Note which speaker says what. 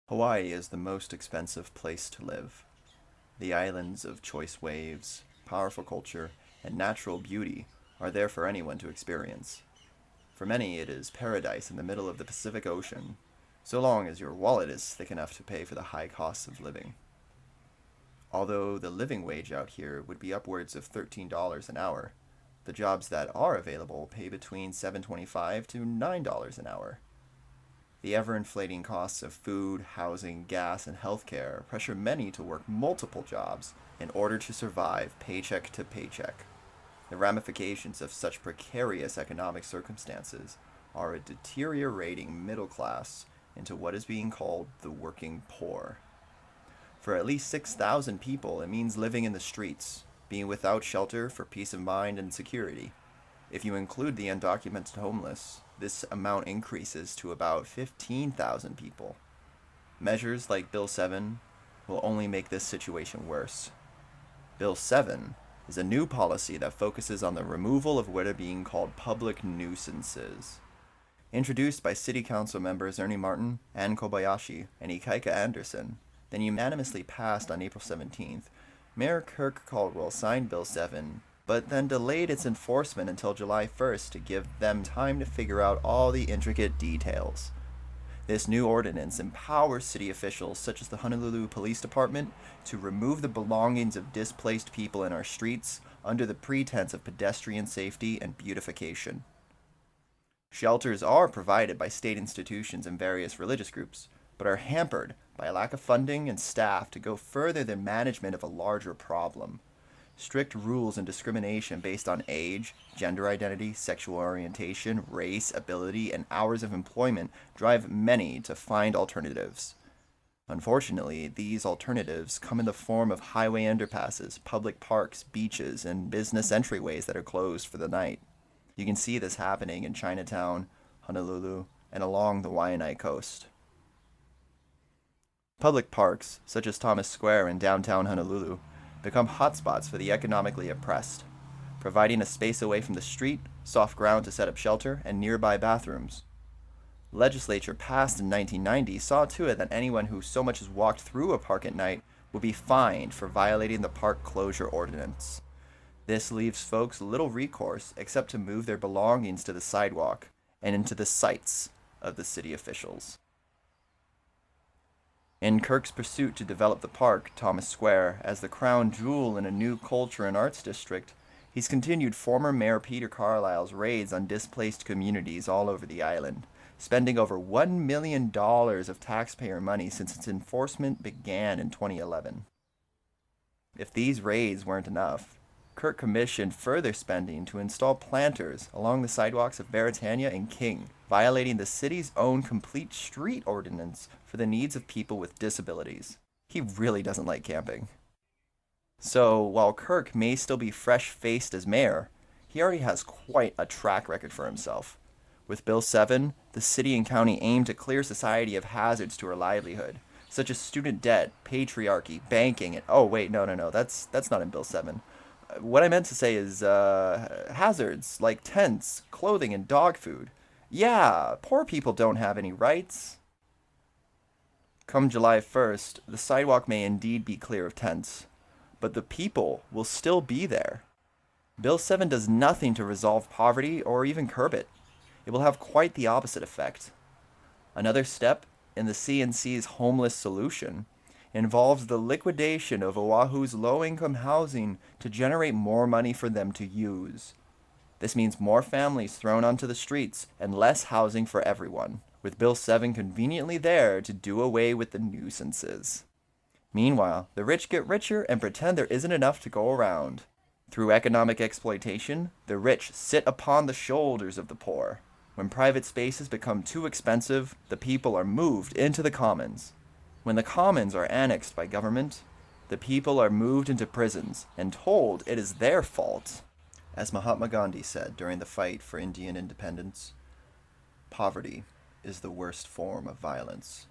Speaker 1: Hawaii is the most expensive place to live. The islands of choice waves, powerful culture, and natural beauty are there for anyone to experience. For many, it is paradise in the middle of the Pacific Ocean, so long as your wallet is thick enough to pay for the high costs of living. Although the living wage out here would be upwards of $13 an hour, the jobs that are available pay between $7.25 to $9 an hour. The ever-inflating costs of food, housing, gas, and healthcare pressure many to work multiple jobs in order to survive paycheck to paycheck. The ramifications of such precarious economic circumstances are a deteriorating middle class into what is being called the working poor. For at least 6,000 people, it means living in the streets, being without shelter for peace of mind and security. If you include the undocumented homeless, this amount increases to about 15,000 people. Measures like Bill 7 will only make this situation worse. Bill 7 is a new policy that focuses on the removal of what are being called public nuisances. Introduced by City Council members Ernie Martin, Ann Kobayashi, and Ikaika Anderson, then unanimously passed on April 17th, Mayor Kirk Caldwell signed Bill 7, but then delayed its enforcement until July 1st to give them time to figure out all the intricate details. This new ordinance empowers city officials such as the Honolulu Police Department to remove the belongings of displaced people in our streets under the pretense of pedestrian safety and beautification. Shelters are provided by state institutions and various religious groups, but are hampered by a lack of funding and staff to go further than management of a larger problem. Strict rules and discrimination based on age, gender identity, sexual orientation, race, ability, and hours of employment drive many to find alternatives. Unfortunately, these alternatives come in the form of highway underpasses, public parks, beaches, and business entryways that are closed for the night. You can see this happening in Chinatown, Honolulu, and along the Waianae coast. Public parks, such as Thomas Square in downtown Honolulu, become hotspots for the economically oppressed, providing a space away from the street, soft ground to set up shelter, and nearby bathrooms. Legislature passed in 1990 saw to it that anyone who so much as walked through a park at night would be fined for violating the park closure ordinance. This leaves folks little recourse except to move their belongings to the sidewalk and into the sights of the city officials. In Kirk's pursuit to develop the park, Thomas Square, as the crown jewel in a new culture and arts district, he's continued former Mayor Peter Carlisle's raids on displaced communities all over the island, spending over $1 million of taxpayer money since its enforcement began in 2011. If these raids weren't enough, Kirk commissioned further spending to install planters along the sidewalks of Beretania and King, violating the city's own complete street ordinance for the needs of people with disabilities. He really doesn't like camping. So, while Kirk may still be fresh-faced as mayor, he already has quite a track record for himself. With Bill 7, the city and county aim to clear society of hazards to our livelihood, such as student debt, patriarchy, banking, and no, that's not in Bill 7. What I meant to say is hazards like tents, clothing, and dog food. Yeah, poor people don't have any rights. Come July 1st, the sidewalk may indeed be clear of tents, but the people will still be there. Bill 7 does nothing to resolve poverty or even curb it. It will have quite the opposite effect. Another step in the CNC's homeless solution involves the liquidation of Oahu's low-income housing to generate more money for them to use. This means more families thrown onto the streets and less housing for everyone, with Bill 7 conveniently there to do away with the nuisances. Meanwhile, the rich get richer and pretend there isn't enough to go around. Through economic exploitation, the rich sit upon the shoulders of the poor. When private spaces become too expensive, the people are moved into the commons. When the commons are annexed by government, the people are moved into prisons and told it is their fault. As Mahatma Gandhi said during the fight for Indian independence, poverty is the worst form of violence.